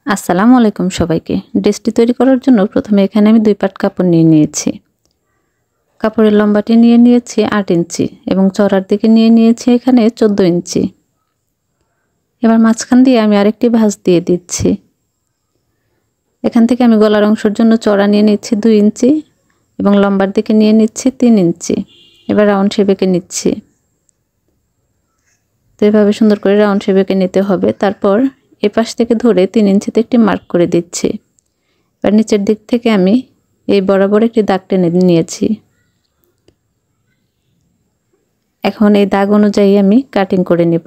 আসসালামু আলাইকুম সবাইকে। ড্রেসটি তৈরি করার জন্য প্রথমে এখানে আমি 2 পাট কাপড় নিয়ে নিয়েছি। কাপড়ের লম্বাটি নিয়ে নিয়েছি 8 ইঞ্চি এবং চওড়ার দিকে নিয়ে নিয়েছি এখানে 14 ইঞ্চি। এবার মাঝখান দিয়ে আমি আরেকটি ভাঁজ দিয়ে দিচ্ছি। এখান থেকে আমি গলার অংশের জন্য চওড়া নিয়ে নিচ্ছি 2 ইঞ্চি এবং লম্বার দিকে নিয়ে নিচ্ছি 3 ইঞ্চি। এবার রাউন্ড শেপ এঁকে নিচ্ছি। তো এভাবে সুন্দর করে রাউন্ড শেপ এঁকে নিতে হবে। তারপর এই পাশ থেকে ধরে 3 ইঞ্চিতে একটি মার্ক করে দিচ্ছি। এবার নিচের দিক থেকে আমি এই বরাবর একটি দাগ টেনে নিয়েছি। এখন এই দাগ অনুযায়ী আমি কাটিং করে নেব।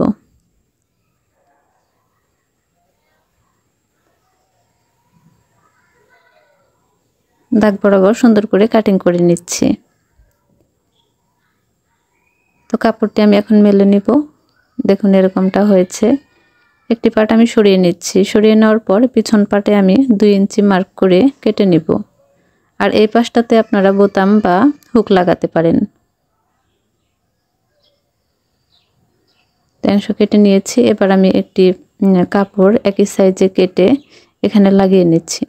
দাগ বরাবর সুন্দর করে কাটিং করে নিচ্ছি। তো কাপড়টি আমি এখন মেলে নিব। দেখুন এরকমটা হয়েছে। একটি পাট আমি সরিয়ে নিচ্ছি। সরিয়ে নেওয়ার পর পিছন পাটে আমি 2 ইঞ্চি মার্ক করে কেটে নেব। আর এই পাশটাতে আপনারা বোতাম বা হুক লাগাতে পারেন। অংশ কেটে নিয়েছি। এবার আমি একটি কাপড় একই সাইজে কেটে এখানে লাগিয়ে নিচ্ছি।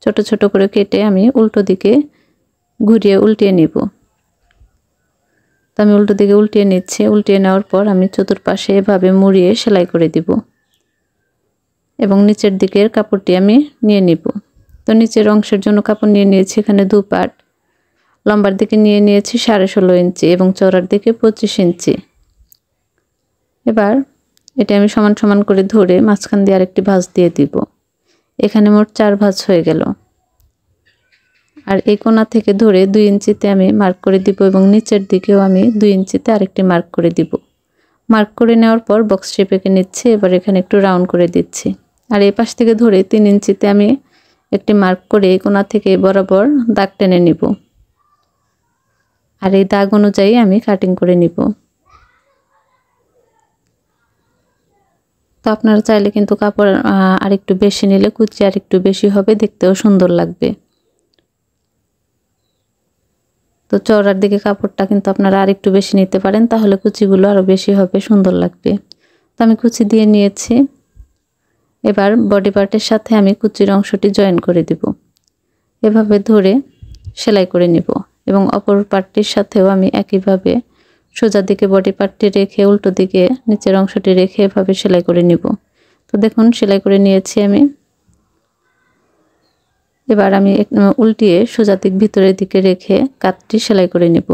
ছোট ছোট করে কেটে আমি উল্টো দিকে ঘুরিয়ে উল্টিয়ে নিব। তো আমি উল্টো দিকে উল্টিয়ে নিচ্ছি। উল্টিয়ে নেওয়ার পর আমি চতুর্পাশে এভাবে মুড়িয়ে সেলাই করে দিব এবং নিচের দিকের কাপড়টি আমি নিয়ে নিব। তো নিচের অংশের জন্য কাপড় নিয়ে নিয়েছি এখানে 2 পাট। লম্বার দিকে নিয়ে নিয়েছি 16.5 ইঞ্চি এবং চওড়ার দিকে 25 ইঞ্চি। এবার এটা আমি সমান সমান করে ধরে মাঝখান দিয়ে আরেকটি ভাঁজ দিয়ে দিব। এখানে মোট 4 ভাঁজ হয়ে গেল। আর এই কোণা থেকে ধরে 2 ইঞ্চিতে আমি মার্ক করে দিব এবং নিচের দিকেও আমি 2 ইঞ্চিতে আরেকটি মার্ক করে দিব। মার্ক করে নেওয়ার পর বক্স শেপ এঁকে নিচ্ছি। এবার এখানে একটু রাউন্ড করে দিচ্ছি। আর এই পাশ থেকে ধরে 3 ইঞ্চিতে আমি একটি মার্ক করে এই কোণা থেকে বরাবর দাগ টেনে নিব। আর এই দাগ অনুযায়ী আমি কাটিং করে নিব। তো আপনারা চাইলে কিন্তু কাপড় আরেকটু বেশি নিলে কুচি আরেকটু বেশি হবে, দেখতেও সুন্দর লাগবে। তো চওড়ার দিকে কাপড়টা কিন্তু আপনারা আরেকটু বেশি নিতে পারেন, তাহলে কুচিগুলো আরো বেশি হবে, সুন্দর লাগবে। তো আমি কুচি দিয়ে নিয়েছি। এবার বডি পার্টের সাথে আমি কুচির অংশটি জয়েন করে দিব। এভাবে ধরে সেলাই করে নিব এবং অপর পার্টটির সাথেও আমি একইভাবে সোজা দিকে বডি পার্টটি রেখে উল্টো দিকে নিচের অংশটি রেখে এভাবে সেলাই করে নিব। তো দেখুন সেলাই করে নিয়েছি আমি। এবার আমি উল্টিয়ে সোজা দিক ভিতরের দিকে রেখে কাটটি সেলাই করে নিব।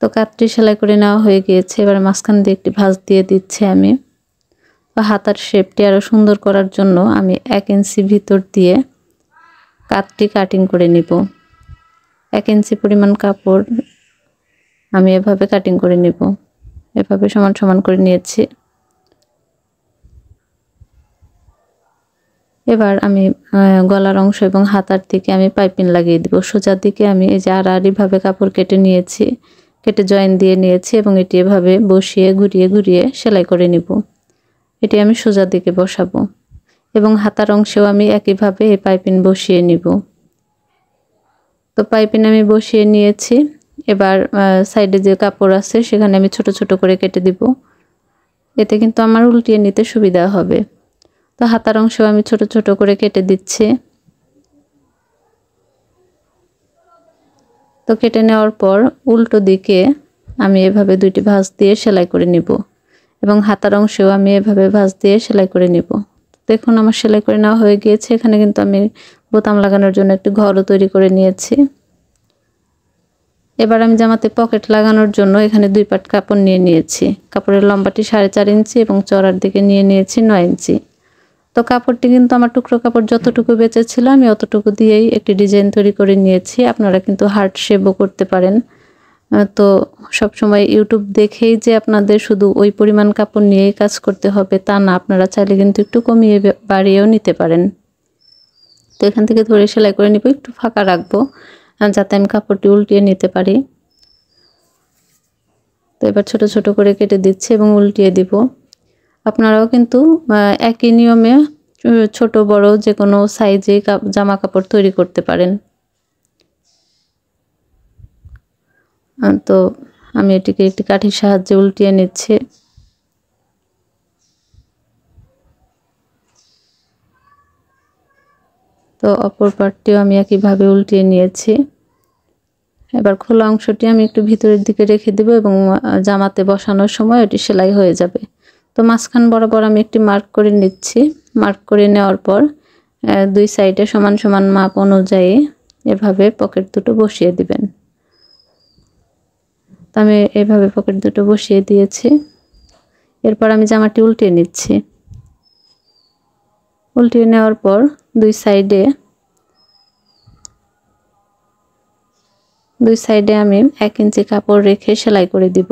তো কাটটি সেলাই করে নেওয়া হয়ে গিয়েছে। এবার মাঝখান দিয়ে একটি ভাঁজ দিয়ে দিচ্ছি আমি। তো হাতার শেপটি আরো সুন্দর করার জন্য আমি 1 ইঞ্চি ভিতর দিয়ে কাটটি কাটিং করে নিব। 1 ইঞ্চি পরিমাণ কাপড় আমি এভাবে কাটিং করে নিব। এভাবে সমান সমান করে নিয়েছি। এবার আমি গলার অংশ এবং হাতার দিকে আমি পাইপিং লাগিয়ে দিব। সোজা দিকে আমি এই যে আড়াআড়ি ভাবে কাপড় কেটে নিয়েছি, কেটে জয়েন দিয়ে নিয়েছি এবং এটি এভাবে বসিয়ে ঘুরিয়ে ঘুরিয়ে সেলাই করে নিব। এটি আমি সোজা দিকে বসাবো এবং হাতার অংশেও আমি একইভাবে এই পাইপিং বসিয়ে নিব। তো পাইপিং আমি বসিয়ে নিয়েছি। এবার সাইডে যে কাপড় আছে সেখানে আমি ছোট ছোট করে কেটে দিব। এতে কিন্তু আমার উল্টিয়ে নিতে সুবিধা হবে। তো হাতার অংশেও আমি ছোট ছোট করে কেটে দিচ্ছি। তো কেটে নেওয়ার পর উল্টো দিকে আমি এভাবে 2টি ভাঁজ দিয়ে সেলাই করে নিব এবং হাতার অংশেও আমি এভাবে ভাঁজ দিয়ে সেলাই করে নিব। দেখুন আমার সেলাই করে নেওয়া হয়ে গিয়েছে। এখানে কিন্তু আমি বোতাম লাগানোর জন্য একটি ঘরও তৈরি করে নিয়েছি। এবার আমি জামাতে পকেট লাগানোর জন্য এখানে 2 পাট কাপড় নিয়ে নিয়েছি। কাপড়ের লম্বাটি 4.5 ইঞ্চি এবং চওড়ার দিকে নিয়ে নিয়েছি 9 ইঞ্চি। তো কাপড়টি কিন্তু আমার টুকরো কাপড় যতটুকু বেঁচে ছিল আমি অতটুকু দিয়েই একটি ডিজাইন তৈরি করে নিয়েছি। আপনারা কিন্তু হার্ট শেপও করতে পারেন। তো সবসময় ইউটিউব দেখেই যে আপনাদের শুধু ওই পরিমাণ কাপড় নিয়েই কাজ করতে হবে তা না, আপনারা চাইলে কিন্তু একটু কমিয়ে বাড়িয়েও নিতে পারেন। তো এখান থেকে ধরে সেলাই করে নিব, একটু ফাঁকা রাখবো যাতে আমি কাপড়টি উল্টিয়ে নিতে পারি। তো এবার ছোট ছোট করে কেটে দিচ্ছি এবং উল্টিয়ে দিব। আপনারাও কিন্তু একই নিয়মে ছোট বড় যে কোনো সাইজে জামা কাপড় তৈরি করতে পারেন। তো আমি এটিকে একটি কাঠির সাহায্যে উল্টিয়ে নিচ্ছি। তো অপর পাটটিও আমি একইভাবে উল্টিয়ে নিয়েছি। এবার খোলা অংশটি আমি একটু ভিতরের দিকে রেখে দেব এবং জামাতে বসানোর সময় ওটি সেলাই হয়ে যাবে। তো মাঝখান বরাবর আমি একটি মার্ক করে নিচ্ছি। মার্ক করে নেওয়ার পর দুই সাইডে সমান সমান মাপ অনুযায়ী এভাবে পকেট দুটো বসিয়ে দিবেন। তো আমি এভাবে পকেট দুটো বসিয়ে দিয়েছি। এরপর আমি জামাটি উল্টিয়ে নিচ্ছি। উল্টিয়ে নেওয়ার পর দুই সাইডে আমি 1 ইঞ্চি কাপড় রেখে সেলাই করে দিব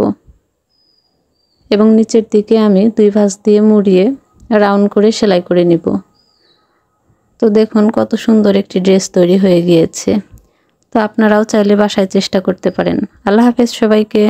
এবং নিচের দিকে আমি 2 ভাঁজ দিয়ে মুড়িয়ে রাউন্ড করে সেলাই করে নিব। তো দেখুন কত সুন্দর একটি ড্রেস তৈরি হয়ে গিয়েছে। তো আপনারাও চাইলে বাসায় চেষ্টা করতে পারেন। আল্লাহ হাফেজ সবাইকে।